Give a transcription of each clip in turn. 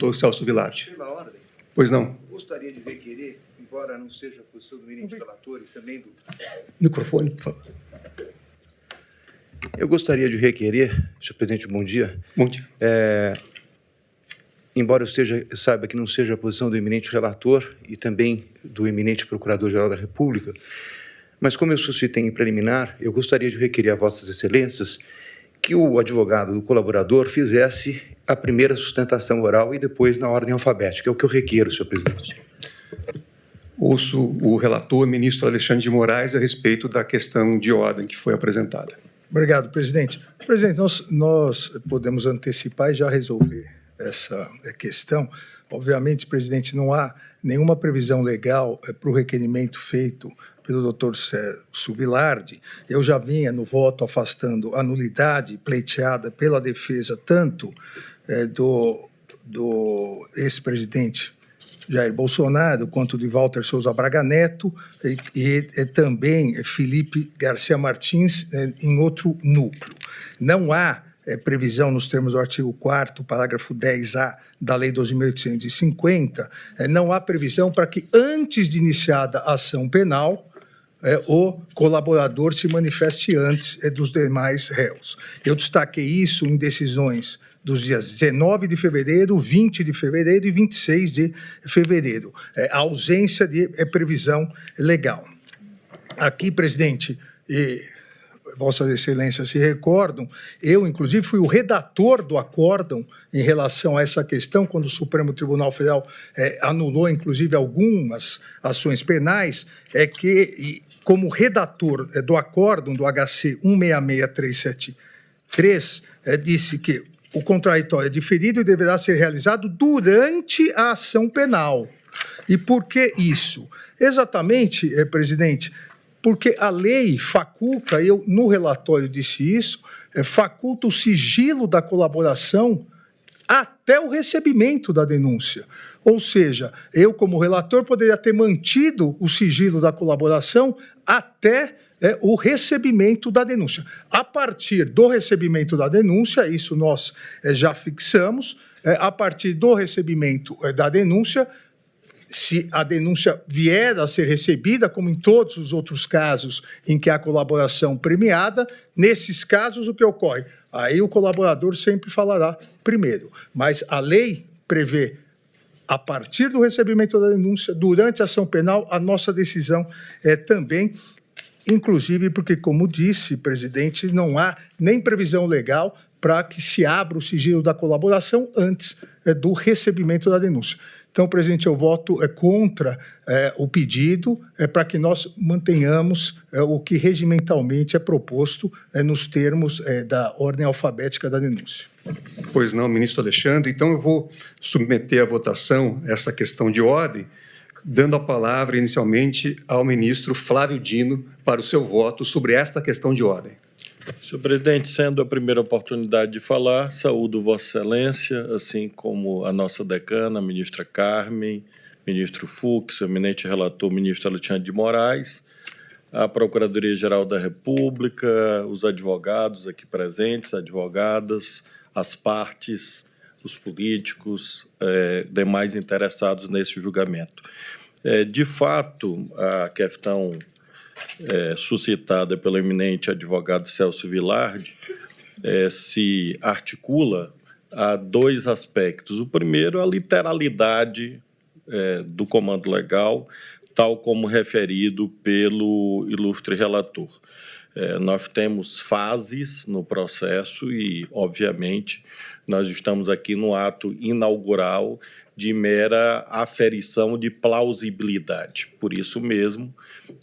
Doutor Celso Vilardi. Pela ordem, Pois não. gostaria de requerer, embora não seja a posição do ministro relator e também do... Microfone, por favor. Eu gostaria de requerer, senhor presidente, bom dia. Bom dia. Embora eu saiba que não seja a posição do eminente relator e também do eminente procurador-geral da República, mas como eu suscitei em preliminar, eu gostaria de requerer a vossas excelências que o advogado do colaborador fizesse a primeira sustentação oral e depois na ordem alfabética. É o que eu requero, senhor presidente. Ouço o relator, ministro Alexandre de Moraes, a respeito da questão de ordem que foi apresentada. Obrigado, presidente. Presidente, nós podemos antecipar e já resolver essa questão. Obviamente, presidente, não há nenhuma previsão legal para o requerimento feito pelo doutor Celso Vilardi. Eu já vinha no voto afastando a nulidade pleiteada pela defesa tanto do ex-presidente Jair Bolsonaro, quanto de Walter Souza Braga Neto e também Felipe Garcia Martins em outro núcleo. Não há previsão nos termos do artigo 4º, parágrafo 10A da Lei 12.850, não há previsão para que antes de iniciada a ação penal, o colaborador se manifeste antes dos demais réus. Eu destaquei isso em decisões dos dias 19 de fevereiro, 20 de fevereiro e 26 de fevereiro. A ausência de previsão legal. Aqui, presidente, e Vossas Excelências se recordam, eu, inclusive, fui o redator do acórdão em relação a essa questão, quando o Supremo Tribunal Federal anulou, inclusive, algumas ações penais, como redator do acórdão do HC 166373, disse que o contraditório é diferido e deverá ser realizado durante a ação penal. E por que isso? Exatamente, presidente, porque a lei faculta, eu no relatório disse isso, faculta o sigilo da colaboração até o recebimento da denúncia. Ou seja, eu como relator poderia ter mantido o sigilo da colaboração até o recebimento da denúncia. A partir do recebimento da denúncia, isso nós já fixamos, a partir do recebimento da denúncia, se a denúncia vier a ser recebida, como em todos os outros casos em que há colaboração premiada, nesses casos o que ocorre? Aí o colaborador sempre falará primeiro, mas a lei prevê, a partir do recebimento da denúncia, durante a ação penal, a nossa decisão é também, inclusive porque, como disse, presidente, não há nem previsão legal para que se abra o sigilo da colaboração antes do recebimento da denúncia. Então, presidente, eu voto contra o pedido para que nós mantenhamos o que regimentalmente é proposto nos termos da ordem alfabética da denúncia. Pois não, ministro Alexandre. Então, eu vou submeter à votação essa questão de ordem, dando a palavra inicialmente ao ministro Flávio Dino para o seu voto sobre esta questão de ordem. Senhor presidente, sendo a primeira oportunidade de falar, saúdo Vossa Excelência, assim como a nossa decana, a ministra Carmen, ministro Fux, o eminente relator, ministro Alexandre de Moraes, a Procuradoria-Geral da República, os advogados aqui presentes, advogadas, as partes, os políticos, demais interessados nesse julgamento. De fato, a questão suscitada pelo eminente advogado Celso Vilardi se articula a dois aspectos. O primeiro, a literalidade do comando legal, tal como referido pelo ilustre relator. Nós temos fases no processo e, obviamente, nós estamos aqui no ato inaugural de mera aferição de plausibilidade. Por isso mesmo,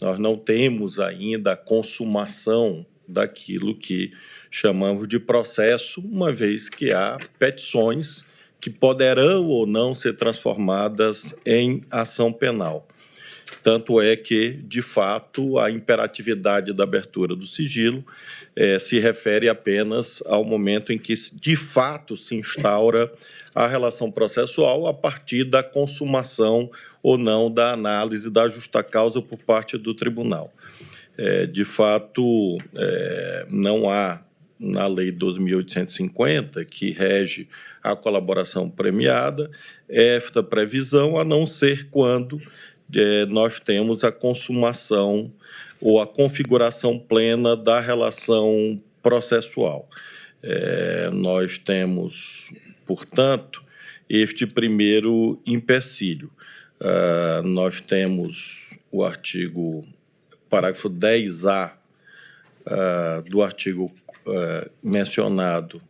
nós não temos ainda a consumação daquilo que chamamos de processo, uma vez que há petições que poderão ou não ser transformadas em ação penal. Tanto é que, de fato, a imperatividade da abertura do sigilo se refere apenas ao momento em que, de fato, se instaura a relação processual a partir da consumação ou não da análise da justa causa por parte do tribunal. De fato, não há, na Lei 12.850, que rege a colaboração premiada, esta previsão, a não ser quando nós temos a consumação ou a configuração plena da relação processual. Nós temos, portanto, este primeiro empecilho. Nós temos o parágrafo 10A do artigo mencionado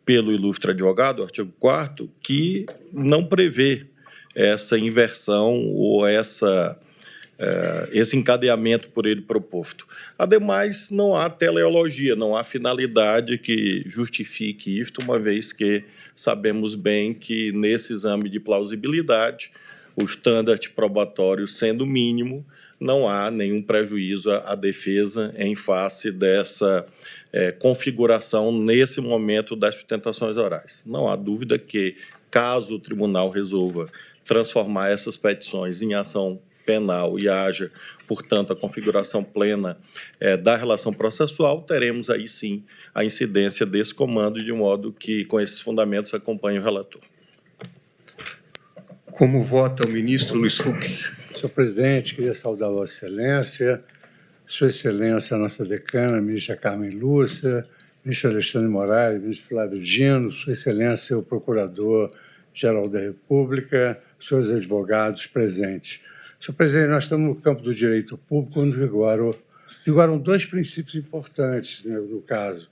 pelo ilustre advogado, o artigo 4º, que não prevê essa inversão ou esse encadeamento por ele proposto. Ademais, não há teleologia, não há finalidade que justifique isto, uma vez que sabemos bem que, nesse exame de plausibilidade, o standard probatório sendo mínimo, não há nenhum prejuízo à defesa em face dessa configuração nesse momento das sustentações orais. Não há dúvida que, caso o tribunal resolva transformar essas petições em ação penal e haja, portanto, a configuração plena da relação processual, teremos aí sim a incidência desse comando, de modo que, com esses fundamentos, acompanhe o relator. Como vota o ministro Luiz Fux? Senhor presidente, queria saudar Vossa Excelência, Sua Excelência, a nossa decana, a ministra Carmen Lúcia, ministro Alexandre Moraes, ministro Flávio Dino, Sua Excelência, o Procurador-Geral da República, senhores advogados presentes. Senhor presidente, nós estamos no campo do direito público, onde vigoram dois princípios importantes, né, no caso.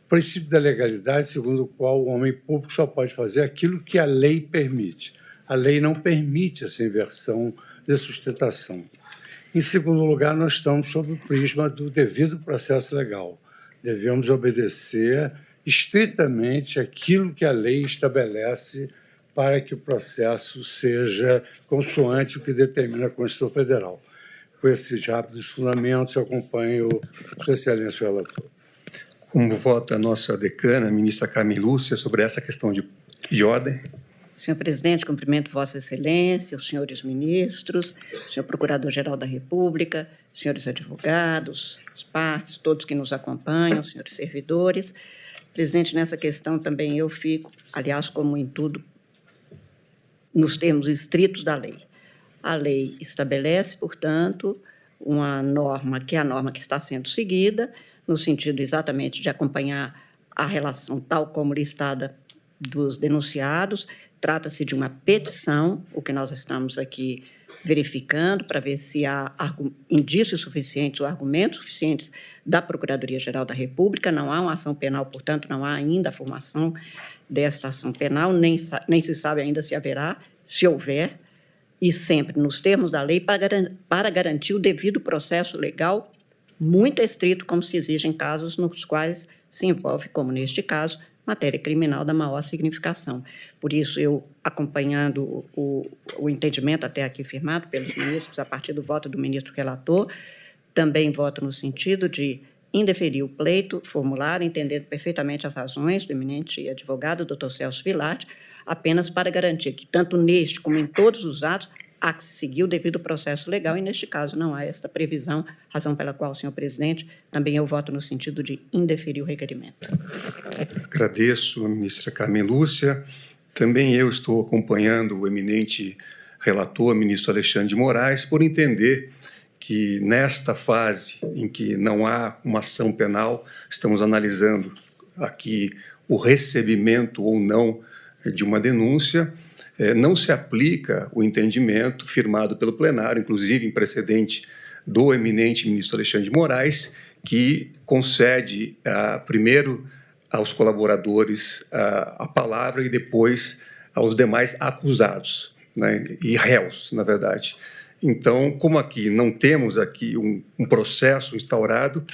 O princípio da legalidade, segundo o qual o homem público só pode fazer aquilo que a lei permite. A lei não permite essa inversão de sustentação. Em segundo lugar, nós estamos sob o prisma do devido processo legal. Devemos obedecer estritamente aquilo que a lei estabelece para que o processo seja consoante o que determina a Constituição Federal. Com esses rápidos fundamentos, eu acompanho Sua Excelência o relator. Como vota a nossa decana, a ministra Carmen Lúcia, sobre essa questão de ordem? Senhor presidente, cumprimento Vossa Excelência, os senhores ministros, senhor Procurador-Geral da República, senhores advogados, as partes, todos que nos acompanham, senhores servidores. Presidente, nessa questão também eu fico, aliás, como em tudo, nos termos estritos da lei. A lei estabelece, portanto, uma norma, que é a norma que está sendo seguida, no sentido exatamente de acompanhar a relação tal como listada dos denunciados. Trata-se de uma petição, o que nós estamos aqui verificando para ver se há indícios suficientes ou argumentos suficientes da Procuradoria-Geral da República. Não há uma ação penal, portanto, não há ainda a formação desta ação penal, nem se sabe ainda se haverá, se houver, e sempre nos termos da lei, para garantir o devido processo legal muito estrito, como se exige em casos nos quais se envolve, como neste caso, matéria criminal da maior significação. Por isso, eu, acompanhando o entendimento até aqui firmado pelos ministros, a partir do voto do ministro relator, também voto no sentido de indeferir o pleito formular, entendendo perfeitamente as razões do eminente advogado, doutor Celso Villate, apenas para garantir que, tanto neste como em todos os atos, há que se seguir o devido processo legal, e, neste caso, não há esta previsão, razão pela qual, senhor presidente, também eu voto no sentido de indeferir o requerimento. Agradeço a ministra Carmen Lúcia. Também eu estou acompanhando o eminente relator, ministro Alexandre de Moraes, por entender que, nesta fase em que não há uma ação penal, estamos analisando aqui o recebimento ou não de uma denúncia, não se aplica o entendimento firmado pelo plenário, inclusive em precedente do eminente ministro Alexandre de Moraes, que concede primeiro aos colaboradores a palavra e depois aos demais acusados, né, e réus, na verdade. Então, como aqui não temos aqui um processo instaurado,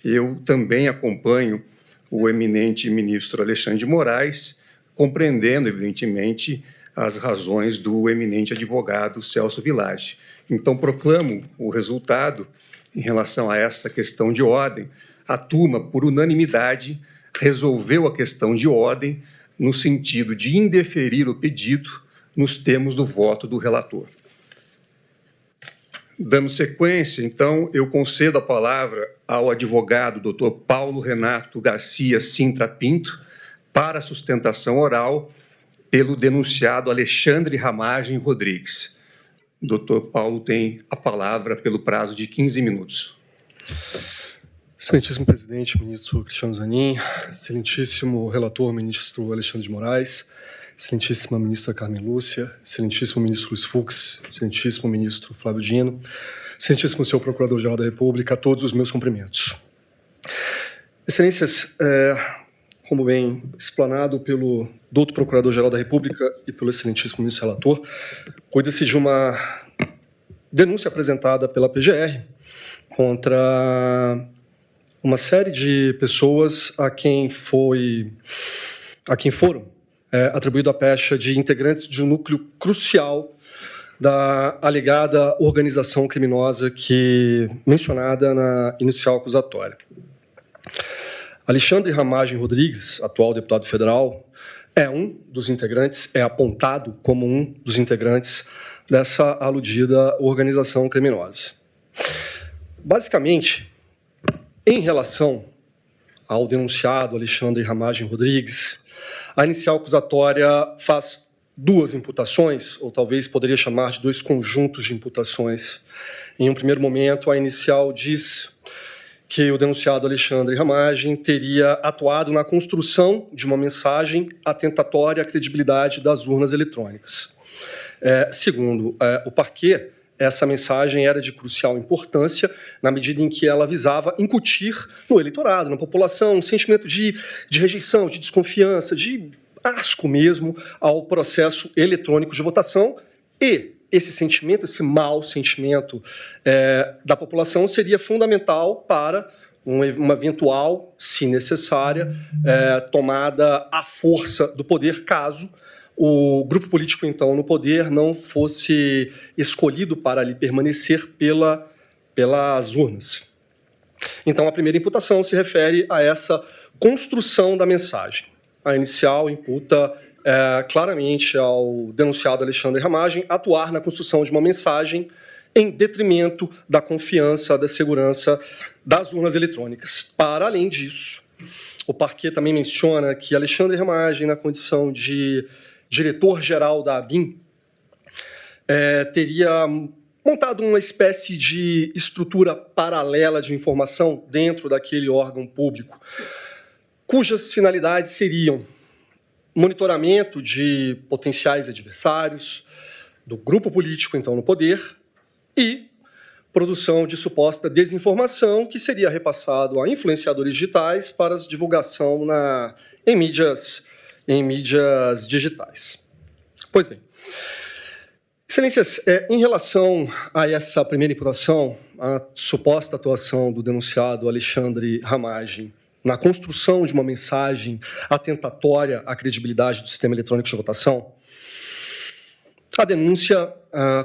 eu também acompanho o eminente ministro Alexandre de Moraes, compreendendo, evidentemente, as razões do eminente advogado Celso Villate. Então, proclamo o resultado em relação a essa questão de ordem. A turma, por unanimidade, resolveu a questão de ordem no sentido de indeferir o pedido nos termos do voto do relator. Dando sequência, então, eu concedo a palavra ao advogado Dr. Paulo Renato Garcia Sintra Pinto, para sustentação oral pelo denunciado Alexandre Ramagem Rodrigues. Doutor Paulo tem a palavra pelo prazo de 15 minutos. Excelentíssimo presidente, ministro Cristiano Zanin, excelentíssimo relator, ministro Alexandre de Moraes, excelentíssima ministra Carmen Lúcia, excelentíssimo ministro Luiz Fux, excelentíssimo ministro Flávio Dino, excelentíssimo senhor Procurador-Geral da República, a todos os meus cumprimentos. Excelências, como bem explanado pelo doutor Procurador-Geral da República e pelo excelentíssimo ministro relator, cuida-se de uma denúncia apresentada pela PGR contra uma série de pessoas a quem foram atribuído a pecha de integrantes de um núcleo crucial da alegada organização criminosa mencionada na inicial acusatória. Alexandre Ramagem Rodrigues, atual deputado federal, é um dos integrantes, é apontado como um dos integrantes dessa aludida organização criminosa. Basicamente, em relação ao denunciado Alexandre Ramagem Rodrigues, a inicial acusatória faz duas imputações, ou talvez poderia chamar de dois conjuntos de imputações. Em um primeiro momento, a inicial diz que o denunciado Alexandre Ramagem teria atuado na construção de uma mensagem atentatória à credibilidade das urnas eletrônicas. Segundo o parquê, essa mensagem era de crucial importância na medida em que ela visava incutir no eleitorado, na população, um sentimento de rejeição, de desconfiança, de asco mesmo ao processo eletrônico de votação, e esse sentimento, esse mau sentimento da população seria fundamental para uma eventual, se necessária, tomada à força do poder, caso o grupo político, então, no poder não fosse escolhido para ali permanecer pelas urnas. Então, a primeira imputação se refere a essa construção da mensagem. A inicial imputa claramente ao denunciado Alexandre Ramagem atuar na construção de uma mensagem em detrimento da confiança, da segurança das urnas eletrônicas. Para além disso, o parquê também menciona que Alexandre Ramagem, na condição de diretor-geral da ABIN, teria montado uma espécie de estrutura paralela de informação dentro daquele órgão público, cujas finalidades seriam monitoramento de potenciais adversários, do grupo político, então, no poder, e produção de suposta desinformação que seria repassado a influenciadores digitais para divulgação em mídias digitais. Pois bem, excelências, em relação a essa primeira imputação, a suposta atuação do denunciado Alexandre Ramagem na construção de uma mensagem atentatória à credibilidade do sistema eletrônico de votação, a denúncia,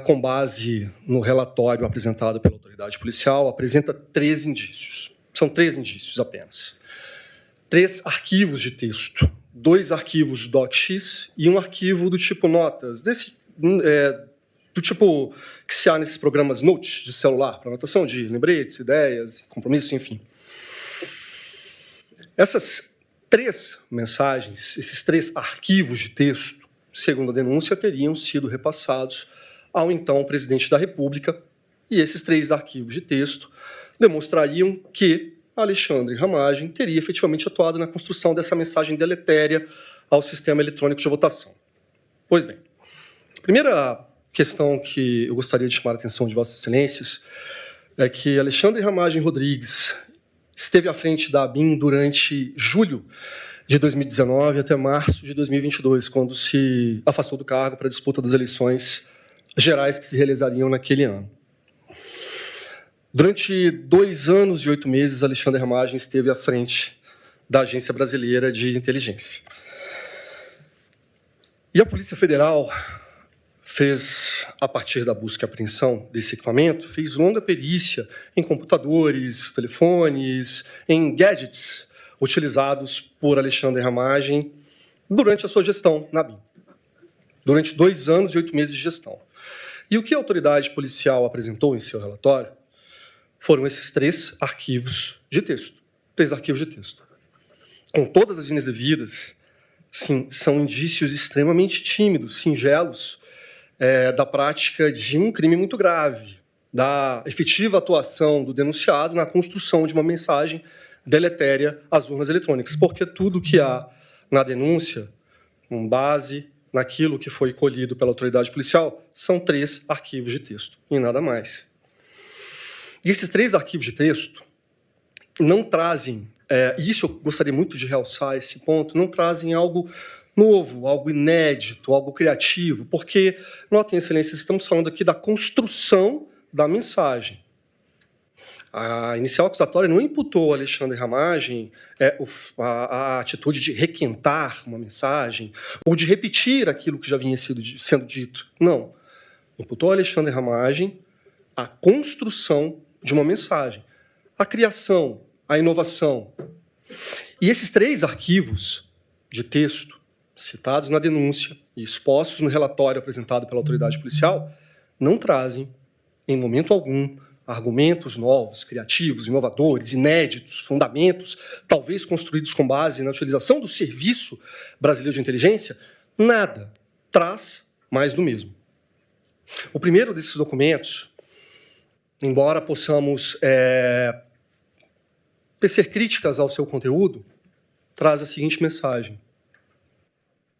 com base no relatório apresentado pela autoridade policial, apresenta 3 indícios. São 3 indícios apenas. 3 arquivos de texto, 2 arquivos docx e um arquivo do tipo notas, do tipo que se há nesses programas Note de celular, para anotação de lembretes, ideias, compromissos, enfim. Essas 3 mensagens, esses 3 arquivos de texto, segundo a denúncia, teriam sido repassados ao então presidente da República, e esses 3 arquivos de texto demonstrariam que Alexandre Ramagem teria efetivamente atuado na construção dessa mensagem deletéria ao sistema eletrônico de votação. Pois bem, a primeira questão que eu gostaria de chamar a atenção de Vossas Excelências é que Alexandre Ramagem Rodrigues esteve à frente da ABIN durante julho de 2019 até março de 2022, quando se afastou do cargo para a disputa das eleições gerais que se realizariam naquele ano. Durante 2 anos e 8 meses, Alexandre Ramagem esteve à frente da Agência Brasileira de Inteligência. E a Polícia Federal fez, a partir da busca e apreensão desse equipamento, fez longa perícia em computadores, telefones, em gadgets utilizados por Alexandre Ramagem durante a sua gestão na ABIN. Durante 2 anos e 8 meses de gestão. E o que a autoridade policial apresentou em seu relatório foram esses 3 arquivos de texto. 3 arquivos de texto. Com todas as linhas devidas, sim, são indícios extremamente tímidos, singelos, da prática de um crime muito grave, da efetiva atuação do denunciado na construção de uma mensagem deletéria às urnas eletrônicas, porque tudo que há na denúncia, com base naquilo que foi colhido pela autoridade policial, são 3 arquivos de texto, e nada mais. E esses 3 arquivos de texto não trazem, e isso eu gostaria muito de realçar esse ponto, não trazem algo novo, algo inédito, algo criativo, porque, notem, excelências, estamos falando aqui da construção da mensagem. A inicial acusatória não imputou a Alexandre Ramagem a atitude de requentar uma mensagem ou de repetir aquilo que já vinha sendo dito. Não. Imputou a Alexandre Ramagem a construção de uma mensagem, a criação, a inovação. E esses 3 arquivos de texto citados na denúncia e expostos no relatório apresentado pela autoridade policial não trazem, em momento algum, argumentos novos, criativos, inovadores, inéditos, fundamentos, talvez construídos com base na utilização do Serviço Brasileiro de Inteligência, nada. Traz mais do mesmo. O primeiro desses documentos, embora possamos tecer críticas ao seu conteúdo, traz a seguinte mensagem: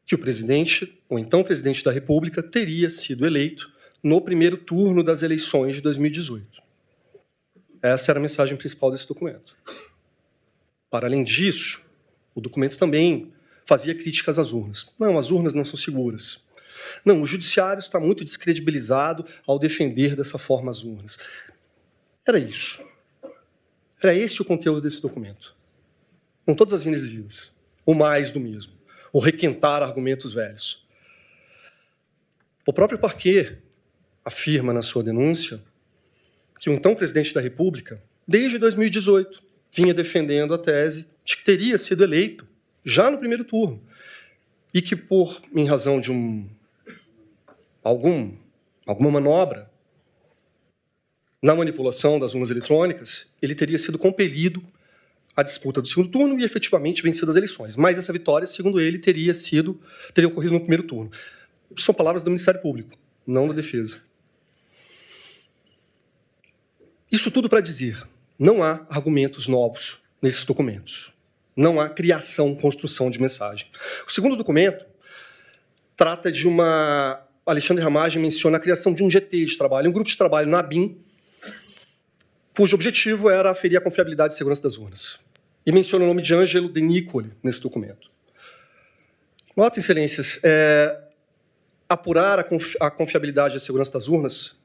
que o presidente, ou então presidente da República, teria sido eleito no primeiro turno das eleições de 2018. Essa era a mensagem principal desse documento. Para além disso, o documento também fazia críticas às urnas. Não, as urnas não são seguras. Não, o judiciário está muito descredibilizado ao defender dessa forma as urnas. Era isso. Era esse o conteúdo desse documento. Com todas as vindas e vindas. O mais do mesmo. O requentar argumentos velhos. O próprio Parquet afirma na sua denúncia que o então presidente da República, desde 2018, vinha defendendo a tese de que teria sido eleito já no primeiro turno e que, em razão de alguma manobra na manipulação das urnas eletrônicas, ele teria sido compelido à disputa do segundo turno e, efetivamente, vencido as eleições. Mas essa vitória, segundo ele, teria ocorrido no primeiro turno. São palavras do Ministério Público, não da Defesa. Isso tudo para dizer, não há argumentos novos nesses documentos. Não há criação, construção de mensagem. O segundo documento trata de Alexandre Ramagem menciona a criação de um GT de trabalho, um grupo de trabalho na ABIN, cujo objetivo era aferir a confiabilidade e segurança das urnas. E menciona o nome de Ângelo De Nicoli nesse documento. Notem, excelências, apurar a confiabilidade e a segurança das urnas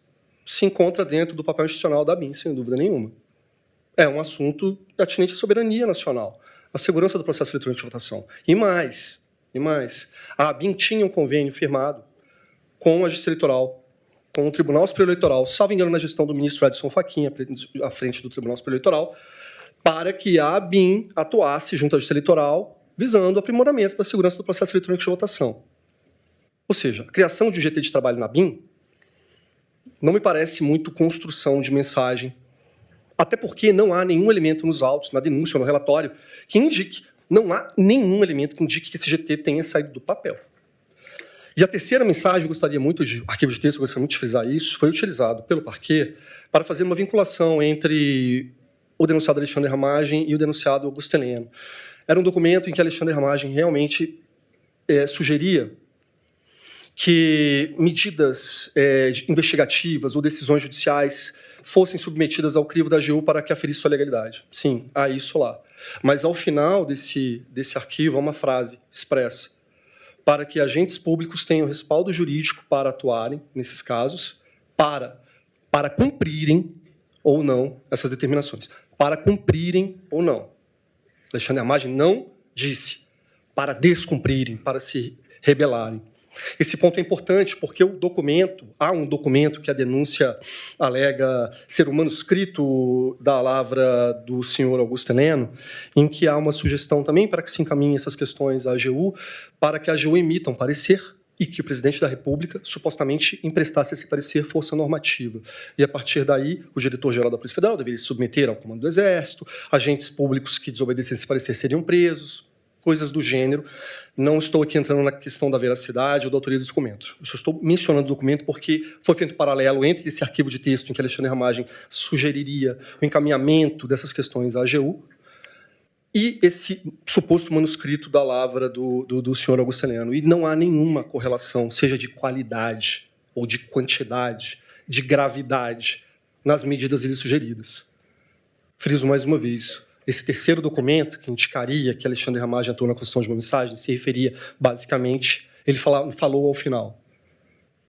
se encontra dentro do papel institucional da ABIN, sem dúvida nenhuma. É um assunto atinente à soberania nacional, à segurança do processo eletrônico de votação. E mais, a ABIN tinha um convênio firmado com a Justiça Eleitoral, com o Tribunal Superior Eleitoral, salvo engano na gestão do ministro Edson Fachin, à frente do Tribunal Superior Eleitoral, para que a ABIN atuasse junto à Justiça Eleitoral, visando o aprimoramento da segurança do processo eletrônico de votação. Ou seja, a criação de um GT de trabalho na ABIN não me parece muito construção de mensagem, até porque não há nenhum elemento nos autos, na denúncia ou no relatório, que indique, não há nenhum elemento que indique que esse GT tenha saído do papel. E a terceira mensagem, eu gostaria muito de, arquivo de texto, eu gostaria muito de frisar isso, foi utilizado pelo Parquet para fazer uma vinculação entre o denunciado Alexandre Ramagem e o denunciado Augusto Heleno. Era um documento em que Alexandre Ramagem realmente sugeria que medidas investigativas ou decisões judiciais fossem submetidas ao crivo da AGU para que aferisse sua legalidade. Sim, há isso lá. Mas, ao final desse arquivo, há uma frase expressa: para que agentes públicos tenham respaldo jurídico para atuarem nesses casos, para cumprirem ou não essas determinações. Para cumprirem ou não. Alexandre Ramagem não disse para descumprirem, para se rebelarem. Esse ponto é importante porque há um documento que a denúncia alega ser o manuscrito da lavra do senhor Augusto Heleno, em que há uma sugestão também para que se encaminhem essas questões à AGU, para que a AGU emita um parecer e que o presidente da República supostamente emprestasse esse parecer força normativa. E, a partir daí, o diretor-geral da Polícia Federal deveria se submeter ao comando do Exército, agentes públicos que desobedecessem esse parecer seriam presos. coisas do gênero. Não estou aqui entrando na questão da veracidade ou da autoria desse documento. Eu só estou mencionando o documento porque foi feito um paralelo entre esse arquivo de texto em que Alexandre Ramagem sugeriria o encaminhamento dessas questões à AGU e esse suposto manuscrito da lavra do senhor Augusto Heleno. E não há nenhuma correlação, seja de qualidade ou de quantidade, de gravidade, nas medidas ali sugeridas. Friso mais uma vez, esse terceiro documento, que indicaria que Alexandre Ramagem atuou na construção de uma mensagem, se referia, basicamente, ele falou ao final,